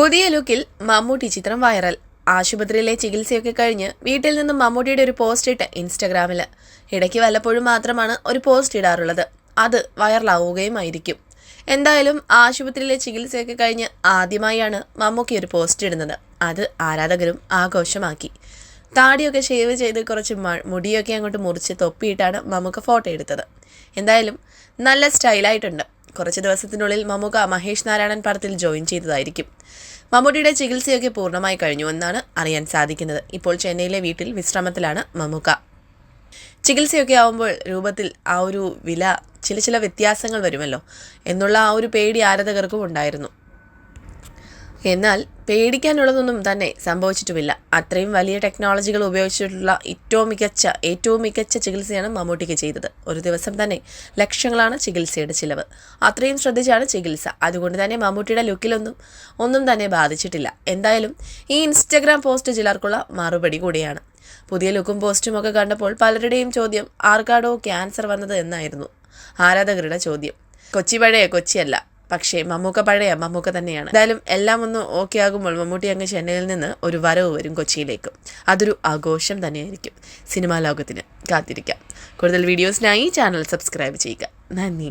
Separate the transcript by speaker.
Speaker 1: പുതിയ ലുക്കിൽ മമ്മൂട്ടി ചിത്രം വൈറൽ. ആശുപത്രിയിലെ ചികിത്സയൊക്കെ കഴിഞ്ഞ് വീട്ടിൽ നിന്നും മമ്മൂട്ടിയുടെ ഒരു പോസ്റ്റ് ഇട്ട് ഇൻസ്റ്റഗ്രാമിൽ. ഇടയ്ക്ക് വല്ലപ്പോഴും മാത്രമാണ് ഒരു പോസ്റ്റ് ഇടാറുള്ളത്. അത് വൈറലാവുകയുമായിരിക്കും. എന്തായാലും ആശുപത്രിയിലെ ചികിത്സയൊക്കെ കഴിഞ്ഞ് ആദ്യമായാണ് മമ്മൂക്കി ഒരു പോസ്റ്റ് ഇടുന്നത്. അത് ആരാധകരും ആഘോഷമാക്കി. താടിയൊക്കെ ഷേവ് ചെയ്ത് കുറച്ച് മുടിയൊക്കെ അങ്ങോട്ട് മുറിച്ച് തൊപ്പിയിട്ടാണ് മമ്മൂക്ക ഫോട്ടോ എടുത്തത്. എന്തായാലും നല്ല സ്റ്റൈലായിട്ടുണ്ട്. കുറച്ച് ദിവസത്തിനുള്ളിൽ മമ്മൂക്ക മഹേഷ് നാരായണൻ പടത്തിൽ ജോയിൻ ചെയ്തതായിരിക്കും. മമ്മൂട്ടിയുടെ ചികിത്സയൊക്കെ പൂർണ്ണമായി കഴിഞ്ഞു എന്നാണ് അറിയാൻ സാധിക്കുന്നത്. ഇപ്പോൾ ചെന്നൈയിലെ വീട്ടിൽ വിശ്രമത്തിലാണ് മമ്മൂക്ക. ചികിത്സയൊക്കെ ആവുമ്പോൾ രൂപത്തിൽ ആ ഒരു വില ചില വ്യത്യാസങ്ങൾ വരുമല്ലോ എന്നുള്ള ആ ഒരു പേടി ആരാധകർക്കും ഉണ്ടായിരുന്നു. എന്നാൽ പേടിക്കാനുള്ളതൊന്നും തന്നെ സംഭവിച്ചിട്ടുമില്ല. അത്രയും വലിയ ടെക്നോളജികൾ ഉപയോഗിച്ചിട്ടുള്ള ഏറ്റവും മികച്ച ചികിത്സയാണ് മമ്മൂട്ടിക്ക് ചെയ്തത്. ഒരു ദിവസം തന്നെ ലക്ഷങ്ങളാണ് ചികിത്സയുടെ ചിലവ്. അത്രയും ശ്രദ്ധിച്ചാണ് ചികിത്സ. അതുകൊണ്ട് തന്നെ മമ്മൂട്ടിയുടെ ലുക്കിലൊന്നും തന്നെ ബാധിച്ചിട്ടില്ല. എന്തായാലും ഈ ഇൻസ്റ്റഗ്രാം പോസ്റ്റ് ചിലർക്കുള്ള മറുപടി കൂടിയാണ്. പുതിയ ലുക്കും പോസ്റ്റും ഒക്കെ കണ്ടപ്പോൾ പലരുടെയും ചോദ്യം ആർക്കാടോ ക്യാൻസർ വന്നത് എന്നായിരുന്നു ആരാധകരുടെ ചോദ്യം. കൊച്ചി പഴയ കൊച്ചിയല്ല, പക്ഷേ മമ്മൂക്ക പഴയ മമ്മൂക്ക തന്നെയാണ്. എന്തായാലും എല്ലാം ഒന്ന് ഓക്കെ ആകുമ്പോൾ മമ്മൂട്ടി അങ്ങ് ചെന്നൈയിൽ നിന്ന് ഒരു വരവ് വരും കൊച്ചിയിലേക്ക്. അതൊരു ആഘോഷം തന്നെയായിരിക്കും. സിനിമാ ലോകത്തിന് കാത്തിരിക്കാം. കൂടുതൽ വീഡിയോസിനായി ചാനൽ സബ്സ്ക്രൈബ് ചെയ്യുക. നന്ദി.